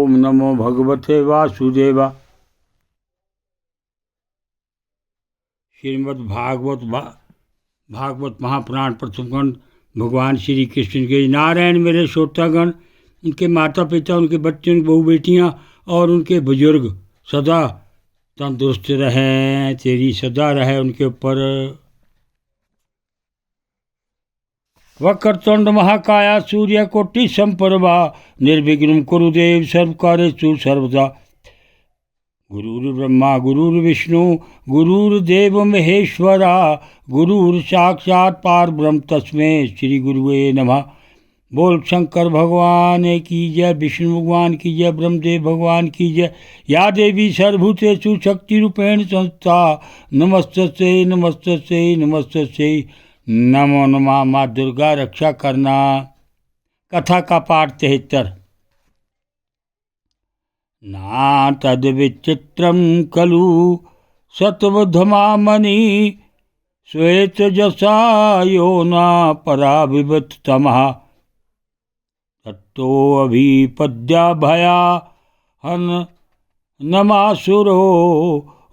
ओम नमो भगवते वासुदेवा। श्रीमद् भागवत महापुराण प्रथम खंड। भगवान श्री कृष्ण के नारायण मेरे श्रोतागण, उनके माता पिता, उनके बच्चे, उनकी बहू बेटियाँ और उनके बुजुर्ग सदा तंदुरुस्त रहें, तेरी सदा रहे उनके ऊपर। वक्रतुंड महाकाया सूर्यकोटि संप्रभा निर्विघ्नं कुरुदेव सर्वकार्येषु सर्वदा। गुरुर्ब्रह्मा गुरुर्विष्णु गुरुर्देव महेश्वरा, गुरुर् साक्षात् परब्रह्म तस्मै श्री गुरुवे नमः। बोल शंकर भगवान की जय, विष्णु भगवान की जय, ब्रह्मदेव भगवान की जय। या देवी सर्वभूतेषु शक्ति रूपेण संस्था, नमस्तस्यै नमस्तस्यै नमस्तस्यै नमो नमः। माँ दुर्गा रक्षा करना। कथा का पाठ 73। ना तद विचित्रम खलु सत्वधमामणि, श्वेत जसा यो न पराविवत तमः। तत्तो अभिपद्या भया हन नमासुरो,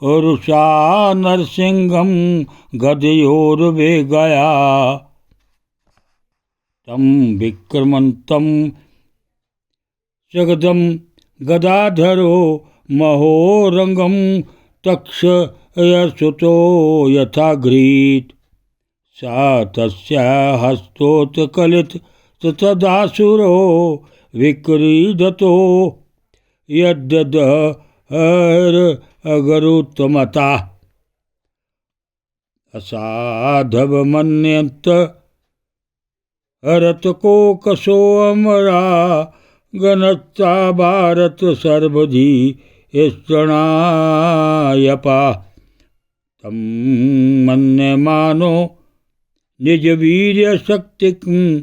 रुषा नरसिंहम गदयोर्वेगया। तम विक्रमंतम जगदम गदाधरो, महोरंगम तक्षयसुतो यथाग्रीत। सा तस्या हस्तोत्कलित तदासुरो, विक्रीडतो यद्दहर अगरुत्तमता। असाधवमन्यन्त हरत को कसो अमरा, गणस्ता भारत सर्वधि स्तणायपा। तम मन्यमानो निज वीर्य शक्तिं,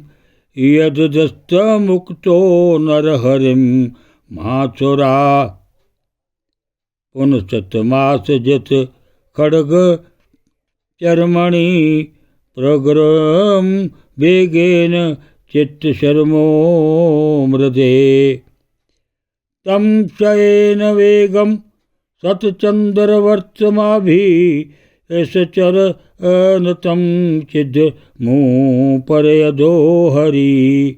यदस्त मुक्तो नरहरिं महासुरा। पुनस्तमास जत खड्ग चर्मणि, प्रगरम वेगेन चित्तशर्मो मृदे। तम शयेन वेगम सतचंद्रवर्त्माभि, सचरनतं चिद मुपरयदो हरि।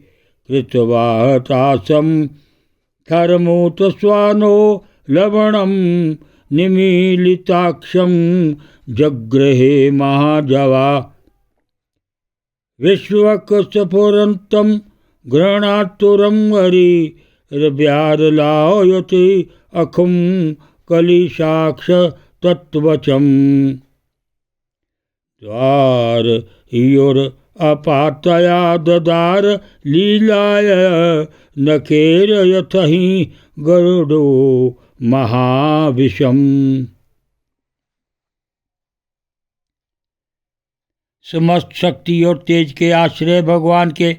कृतवातासं खरमूत स्वानो, लवणं निमीलिताक्षं जगृहे महाजवा। विश्वक स्फुरन्तं घृणातुरं हरि, व्यारलायते अखुं कलिशाक्ष तत्वचम्। द्वार योर अपातया ददार लीलाय, नखेर यथहि गरुडो महाविषम। समस्त शक्ति और तेज के आश्रय भगवान के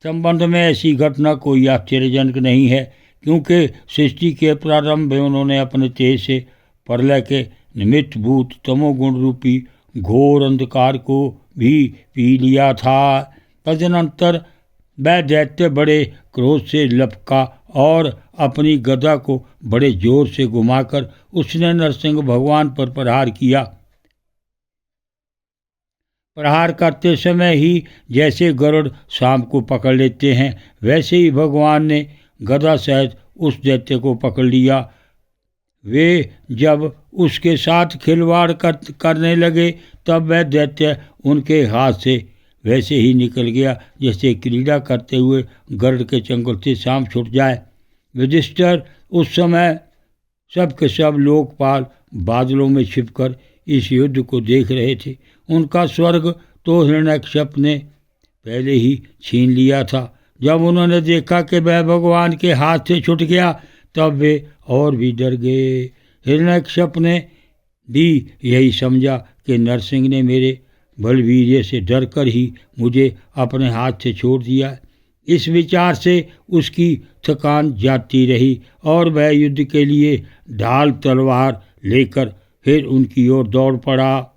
संबंध में ऐसी घटना कोई आश्चर्यजनक नहीं है, क्योंकि सृष्टि के प्रारंभ में उन्होंने अपने तेज से प्रलय के निमित्त भूत तमोगुण रूपी घोर अंधकार को भी पी लिया था। तदनंतर वह दैत्य बड़े क्रोध से लपका और अपनी गदा को बड़े जोर से घुमाकर उसने नरसिंह भगवान पर प्रहार किया। प्रहार करते समय ही जैसे गरुड़ सांप को पकड़ लेते हैं, वैसे ही भगवान ने गदा सहित उस दैत्य को पकड़ लिया। वे जब उसके साथ खिलवाड़ करने लगे, तब वह दैत्य उनके हाथ से वैसे ही निकल गया जैसे क्रीड़ा करते हुए गरुड़ के चंगुल से सांप छूट जाए। युधिष्ठिर उस समय सब के सब लोकपाल बादलों में छिपकर इस युद्ध को देख रहे थे। उनका स्वर्ग तो हिरण्यकश्यप ने पहले ही छीन लिया था। जब उन्होंने देखा कि वह भगवान के हाथ से छूट गया, तब वे और भी डर गए। हिरण्यकश्यप ने भी यही समझा कि नरसिंह ने मेरे बलवीर्य से डरकर ही मुझे अपने हाथ से छोड़ दिया। इस विचार से उसकी थकान जाती रही और वह युद्ध के लिए ढाल तलवार लेकर फिर उनकी ओर दौड़ पड़ा।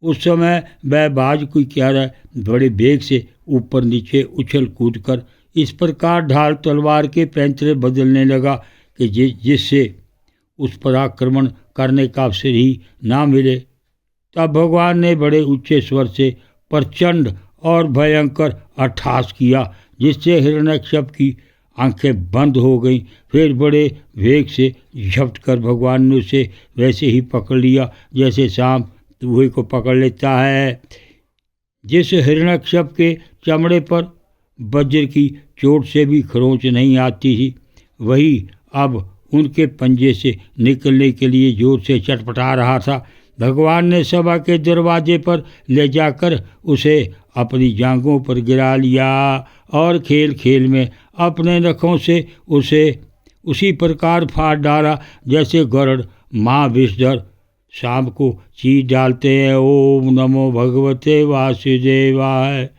उस समय वह बाज की तरह बड़े वेग से ऊपर नीचे उछल कूद कर इस प्रकार ढाल तलवार के पैंतरे बदलने लगा कि जिससे उस पर आक्रमण करने का अवसर ही ना मिले। तब भगवान ने बड़े ऊंचे स्वर से प्रचंड और भयंकर अट्टहास किया, जिससे हिरण्यकश्यप की आंखें बंद हो गईं। फिर बड़े वेग से झपट कर भगवान ने उसे वैसे ही पकड़ लिया जैसे सांप चूहे को पकड़ लेता है। जिस हिरण्यकश्यप के चमड़े पर वज्र की चोट से भी खरोंच नहीं आती थी, वही अब उनके पंजे से निकलने के लिए जोर से चटपटा रहा था। भगवान ने सभा के दरवाजे पर ले जाकर उसे अपनी जांघों पर गिरा लिया और खेल खेल में अपने नखों से उसे उसी प्रकार फाड़ डाला जैसे गरुड़ माँ विषधर सांप को चीर डालते हैं। ओम नमो भगवते वासुदेवाय।